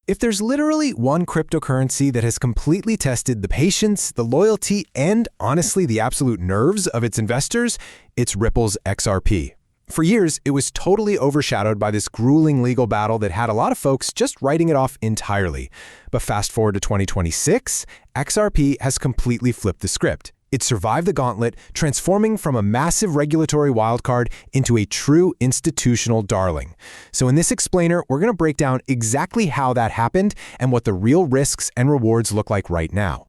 If there's literally one cryptocurrency that has completely tested the patience, the loyalty, and honestly the absolute nerves of its investors, it's Ripple's XRP. For years, it was totally overshadowed by this grueling legal battle that had a lot of folks just writing it off entirely. But fast forward to 2026, XRP has completely flipped the script. It survived the gauntlet, transforming from a massive regulatory wildcard into a true institutional darling. So in this explainer, we're going to break down exactly how that happened and what the real risks and rewards look like right now.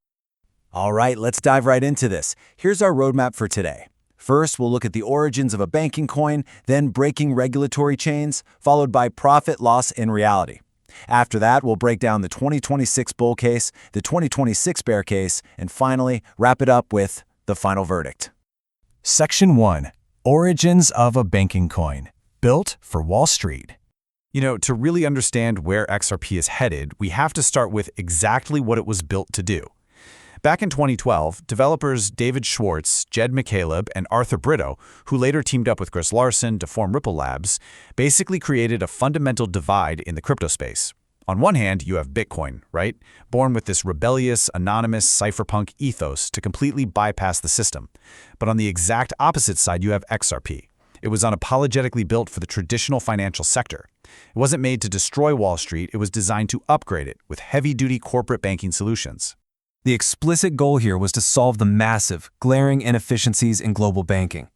All right, let's dive right into this. Here's our roadmap for today. First, we'll look at the origins of a banking coin, then breaking regulatory chains, followed by profit, loss, and reality. After that, we'll break down the 2026 bull case, the 2026 bear case, and finally, wrap it up with the final verdict. Section 1. Origins of a banking coin. Built for Wall Street. To really understand where XRP is headed, we have to start with exactly what it was built to do. Back in 2012, developers David Schwartz, Jed McCaleb, and Arthur Brito, who later teamed up with Chris Larson to form Ripple Labs, basically created a fundamental divide in the crypto space. On one hand, you have Bitcoin, right? Born with this rebellious, anonymous cypherpunk ethos to completely bypass the system. But on the exact opposite side, you have XRP. It was unapologetically built for the traditional financial sector. It wasn't made to destroy Wall Street, it was designed to upgrade it with heavy-duty corporate banking solutions. The explicit goal here was to solve the massive, glaring inefficiencies in global banking.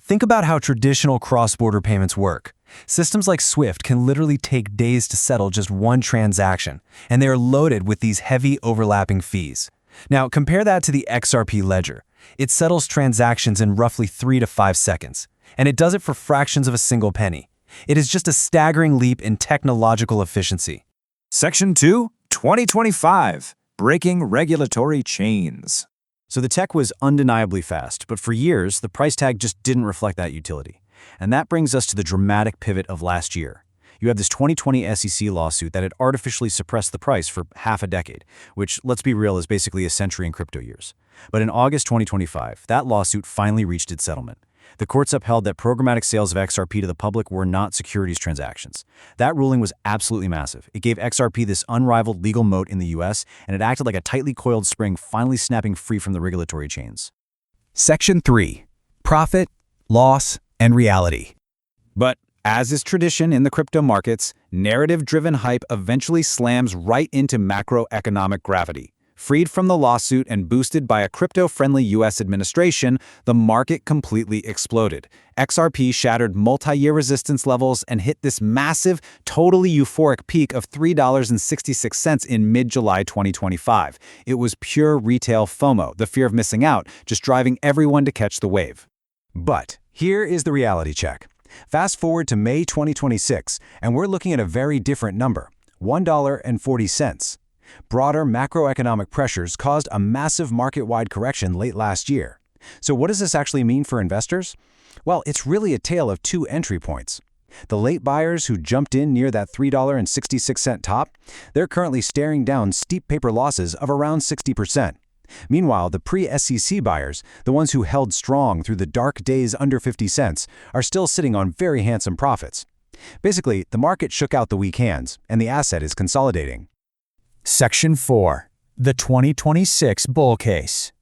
Think about how traditional cross-border payments work. Systems like SWIFT can literally take days to settle just one transaction, and they are loaded with these heavy overlapping fees. Now, compare that to the XRP ledger. It settles transactions in roughly 3 to 5 seconds, and it does it for fractions of a single penny. It is just a staggering leap in technological efficiency. Section 2, 2025. Breaking regulatory chains. So the tech was undeniably fast, but for years, the price tag just didn't reflect that utility. And that brings us to the dramatic pivot of last year. You have this 2020 SEC lawsuit that had artificially suppressed the price for half a decade, which, let's be real, is basically a century in crypto years. But in August 2025, that lawsuit finally reached its settlement. The courts upheld that programmatic sales of XRP to the public were not securities transactions. That ruling was absolutely massive. It gave XRP this unrivaled legal moat in the US, and it acted like a tightly coiled spring finally snapping free from the regulatory chains. Section 3. Profit, loss, and reality. But as is tradition in the crypto markets, narrative-driven hype eventually slams right into macroeconomic gravity. Freed from the lawsuit and boosted by a crypto-friendly U.S. administration, the market completely exploded. XRP shattered multi-year resistance levels and hit this massive, totally euphoric peak of $3.66 in mid-July 2025. It was pure retail FOMO, the fear of missing out, just driving everyone to catch the wave. But here is the reality check. Fast forward to May 2026, and we're looking at a very different number, $1.40. Broader macroeconomic pressures caused a massive market-wide correction late last year. So what does this actually mean for investors? Well, it's really a tale of two entry points. The late buyers who jumped in near that $3.66 top, they're currently staring down steep paper losses of around 60%. Meanwhile, the pre-SEC buyers, the ones who held strong through the dark days under 50 cents, are still sitting on very handsome profits. Basically, the market shook out the weak hands, and the asset is consolidating. Section 4. The 2026 bull case.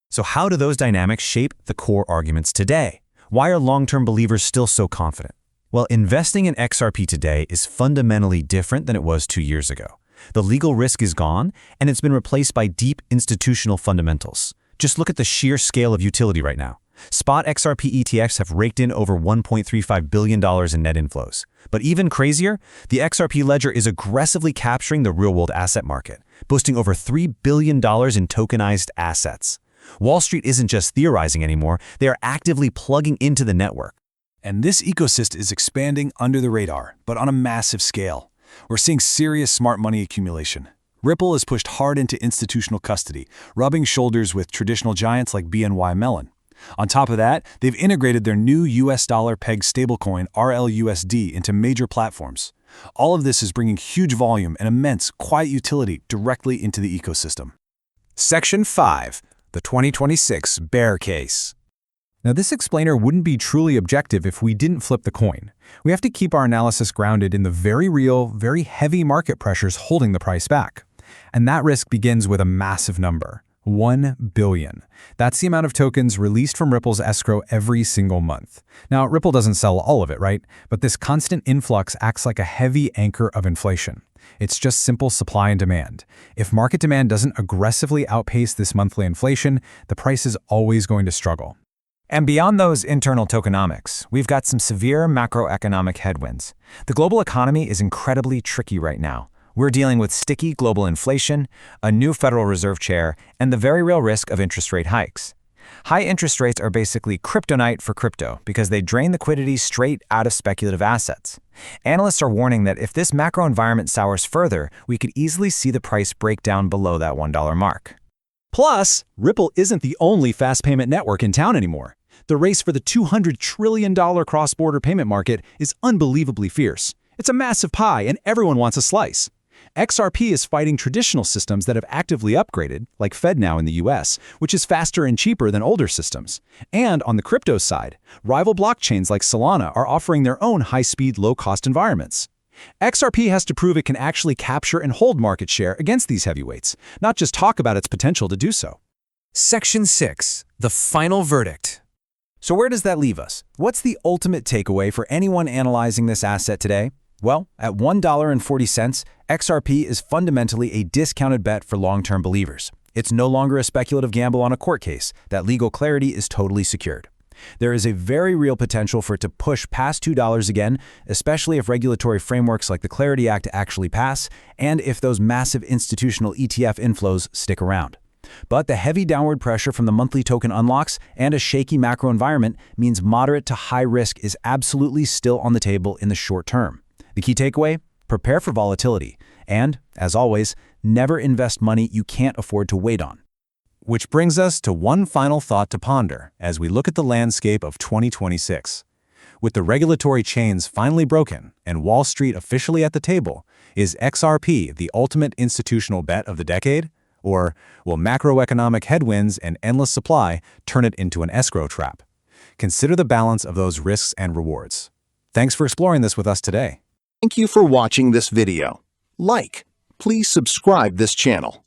So how do those dynamics shape the core arguments today? Why are long-term believers still so confident? Well, investing in XRP today is fundamentally different than it was 2 years ago. The legal risk is gone, and it's been replaced by deep institutional fundamentals. Just look at the sheer scale of utility right now. Spot XRP ETFs have raked in over $1.35 billion in net inflows. But even crazier, the XRP ledger is aggressively capturing the real-world asset market, boasting over $3 billion in tokenized assets. Wall Street isn't just theorizing anymore, they are actively plugging into the network. And this ecosystem is expanding under the radar, but on a massive scale. We're seeing serious smart money accumulation. Ripple has pushed hard into institutional custody, rubbing shoulders with traditional giants like BNY Mellon. On top of that, they've integrated their new US dollar-pegged stablecoin RLUSD into major platforms. All of this is bringing huge volume and immense, quiet utility directly into the ecosystem. Section 5. The 2026 bear case. Now, this explainer wouldn't be truly objective if we didn't flip the coin. We have to keep our analysis grounded in the very real, very heavy market pressures holding the price back. And that risk begins with a massive number, 1 billion. That's the amount of tokens released from Ripple's escrow every single month. Now, Ripple doesn't sell all of it, right? But this constant influx acts like a heavy anchor of inflation. It's just simple supply and demand. If market demand doesn't aggressively outpace this monthly inflation, the price is always going to struggle. And beyond those internal tokenomics, we've got some severe macroeconomic headwinds. The global economy is incredibly tricky right now. We're dealing with sticky global inflation, a new Federal Reserve chair, and the very real risk of interest rate hikes. High interest rates are basically kryptonite for crypto because they drain liquidity straight out of speculative assets. Analysts are warning that if this macro environment sours further, we could easily see the price break down below that $1 mark. Plus, Ripple isn't the only fast payment network in town anymore. The race for the $200 trillion cross-border payment market is unbelievably fierce. It's a massive pie, and everyone wants a slice. XRP is fighting traditional systems that have actively upgraded, like FedNow in the US, which is faster and cheaper than older systems. And on the crypto side, rival blockchains like Solana are offering their own high-speed, low-cost environments. XRP has to prove it can actually capture and hold market share against these heavyweights, not just talk about its potential to do so. Section 6. The final verdict. So where does that leave us? What's the ultimate takeaway for anyone analyzing this asset today? Well, at $1.40, XRP is fundamentally a discounted bet for long-term believers. It's no longer a speculative gamble on a court case. That legal clarity is totally secured. There is a very real potential for it to push past $2 again, especially if regulatory frameworks like the Clarity Act actually pass, and if those massive institutional ETF inflows stick around. But the heavy downward pressure from the monthly token unlocks and a shaky macro environment means moderate to high risk is absolutely still on the table in the short term. The key takeaway? Prepare for volatility. And, as always, never invest money you can't afford to wait on. Which brings us to one final thought to ponder as we look at the landscape of 2026. With the regulatory chains finally broken and Wall Street officially at the table, is XRP the ultimate institutional bet of the decade? Or will macroeconomic headwinds and endless supply turn it into an escrow trap? Consider the balance of those risks and rewards. Thanks for exploring this with us today. Thank you for watching this video. Please subscribe this channel.